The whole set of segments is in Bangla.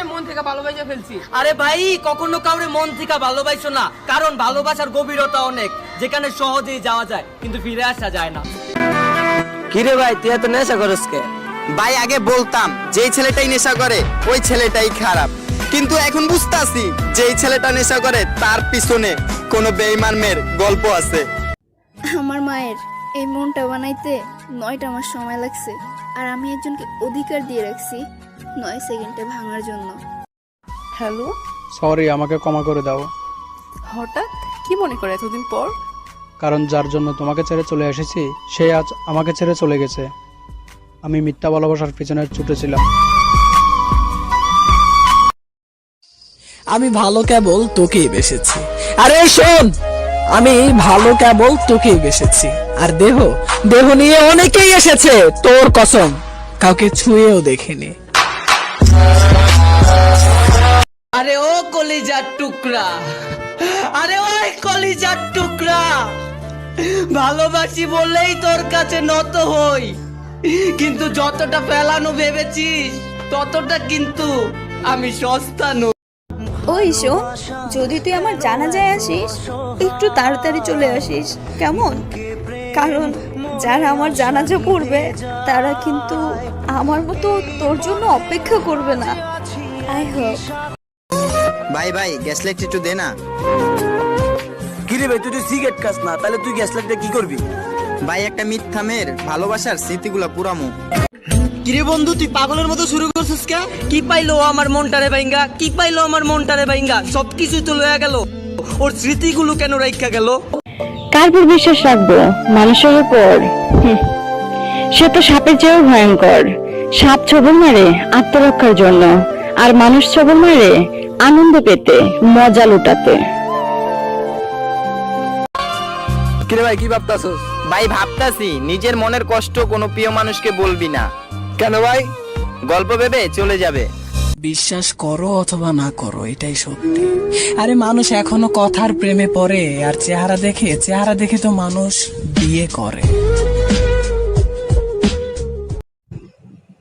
কাউরে মন থেকে ভালোবাসা ফেলছি। আরে ভাই, কখনো কাউরে মন থেকে ভালোবাসো না, কারণ ভালোবাসার গভীরতা অনেক, যেখানে সহজেই যাওয়া যায় কিন্তু ফিরে আসা যায় না। কিরে ভাই, তুই এত নেশা করস কে? ভাই আগে বলতাম যেই ছেলেটাই নেশা করে ওই ছেলেটাই খারাপ, কিন্তু এখন বুঝতাছি যেই ছেলেটা নেশা করে তার পিছনে কোনো বেঈমান মেয়ের গল্প আছে। আমার মায়ের এই মনটা বানাইতে 9টা মাস সময় লাগছে, আর আমি একজনকে অধিকার দিয়ে রাখছি 9 সেকেন্ডে ভাঙার জন্য। হ্যালো, সরি, আমাকে ক্ষমা করে দাও। হঠাৎ কি মনে করে এতদিন পর? কারণ যার জন্য তোমাকে ছেড়ে চলে এসেছি সে আজ আমাকে ছেড়ে চলে গেছে। আমি মিথ্যা ভালোবাসার পিছনে ছুটেছিলাম। আমি ভালো কেবল তোকেই বেসেছি। আরে শোন, আমি ভালো কেবল তোকেই বেসেছি। আর দেহ দেহ নিয়ে অনেকেই এসেছে, তোর কসম কাউকে ছুঁয়েও দেখিনি। আরে ও কলিজার টুকরা, আরে ওই কলিজার টুকরা, ভালোবাসি বললেই তোর কাছে নত হই, কিন্তু যতটা ফেলানো ভেবেছিস ততটা কিন্তু আমি সস্তা নই। ওই শোন, যদি তুই আমার জানাজায় আসিস একটু তাড়াতাড়ি চলে আসিস কেমন? কারণ যারা আমার জানাজা পড়বে তারা কিন্তু আমার মতো তোর জন্য অপেক্ষা করবে না। I hope. ভাই ভাই গ্যাস লাইট একটু দে না। কিরে ভাই, তুই তো সিগারেট খাস না, তাহলে তুই গ্যাস লাইটটা কি করবি? ভাই একটা মিথ্যা মেয়ের ভালোবাসার স্মৃতিগুলা পুরামু। কিরে বন্ধু, তুই পাগলের মতো শুরু করছিস কে? কি পাইলো আমার মনটারে বাইঙ্গা? কি পাইলো আমার মনটারে বাইঙ্গা? সবকিছু তো লয়ে গেল, ওর স্মৃতিগুলো কেন রাইখা গেল? কার উপর বিশ্বাস রাখবো? মানুষের উপর? সে তো সাপের চেয়েও ভয়ঙ্কর। সাপ ছবল মারে আত্মরক্ষার জন্য, আর মানুষ ছবল মারে আনন্দ পেতে, মজা লুটাতে। কিরে ভাই, কি ভাবতাছস? ভাই ভাবতাছি নিজের মনের কষ্ট কোনো প্রিয় মানুষকে বলবি না। কেন ভাই? গল্প ভেবে চলে যাবে। বিশ্বাস করো অথবা না করো, এটাই সত্যি। আরে মানুষ এখনো কথার প্রেমে পড়ে, আর চেহারা দেখে তো মানুষ বিয়ে করে।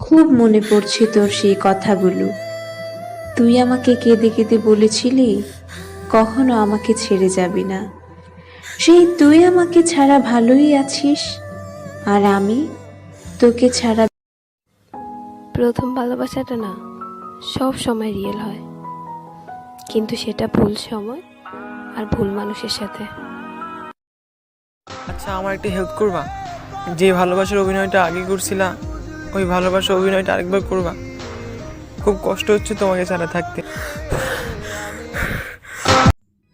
খুব মনে পড়ছে তোর সেই কথাগুলো। তুই আমাকে কেঁদে কেঁদে বলেছিলি কখনো আমাকে ছেড়ে যাবি না। সেই তুই আমাকে ছাড়া ভালোই আছিস, আর আমি তোকে ছাড়া। প্রথম ভালোবাসাটা না সব সময় রিয়েল হয়, কিন্তু সেটা ভুল সময় আর ভুল মানুষের সাথে। আচ্ছা, আমার একটা হেল্প করবা? যে ভালোবাসার অভিনয়টা আগে করছিলা ওই ভালোবাসার অভিনয়টা আরেকবার করবা। খুব কষ্ট হচ্ছে তোমাকে ছাড়া থাকতে।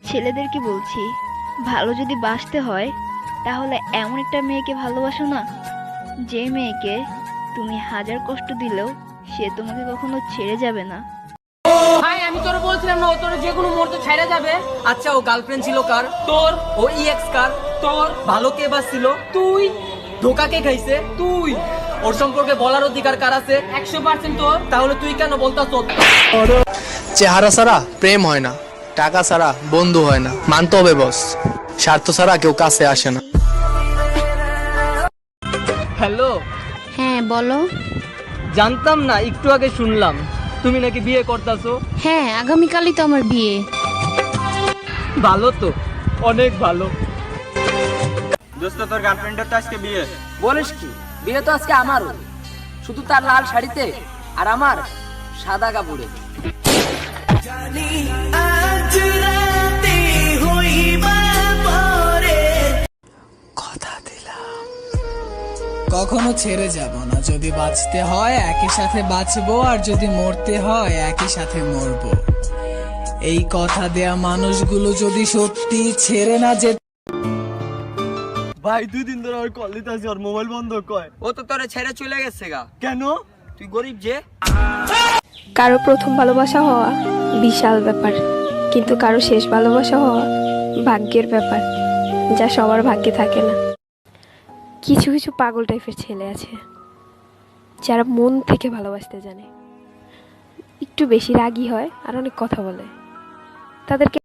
ছেলেদেরকে বলছি, ভালো যদি বাসতে হয় তাহলে এমন একটা মেয়েকে ভালোবাসো না, যে মেয়েকে তুমি হাজার কষ্ট দিলেও সে তোমাকে কখনো ছেড়ে যাবে না। ভাই আমি তোর বলছিলাম না ও তোর যে কোনো মুহূর্তে ছেড়ে যাবে। আচ্ছা, ও গার্লফ্রেন্ড ছিল কার? তোর। ও ইএক্স কার? তোর। ভালো কে বাসছিল? তুই। ধোকা কে খাইছে? তুই। ওর সম্পর্কে বলার অধিকার কার আছে? 100% তোর। তাহলে তুই কেন বলতাছ? চেহারা ছাড়া প্রেম হয় না, টাকা ছাড়া বন্ধু হয় না, মানতে হবে বস। স্বার্থ ছাড়া কেউ কাছে আসে না। হ্যালো। হ্যাঁ বলো। জানতাম না, একটু আগে শুনলাম তুমি নাকি বিয়ে করতেছো। হ্যাঁ, আগামীকালই তো আমার বিয়ে। ভালো তো, অনেক ভালো। দোস্ত, তোর গার্লফ্রেন্ডের তো আজকে বিয়ে। বলিস কি? বিয়ে তো আজকে আমারও, শুধু তার লাল শাড়িতে আর আমার সাদা কাপড়ে। কথা দিলাম কখনো ছেড়ে যাব না। যদি বাঁচতে হয় একই সাথে বাঁচবো, আর যদি মরতে হয় একই সাথে মরবো। এই কথা দেয়া মানুষগুলো যদি সত্যি ছেড়ে না যেত। ভাই 2 দিন ধরে ওর কল দিতে আসি, ওর মোবাইল বন্ধ কয়। ও তো তোরে ছেড়ে চলে গেছে গা। কেন? তুই গরিব যে। কারো প্রথম ভালোবাসা হওয়া বিশাল ব্যাপার, কিন্তু কারো শেষ ভালোবাসা হওয়া ভাগ্যের ব্যাপার, যা সবার ভাগ্যে থাকে না। কিছু কিছু পাগল টাইপের ছেলে আছে যারা মন থেকে ভালোবাসতে জানে, একটু বেশি রাগী হয় আর অনেক কথা বলে। তাদেরকে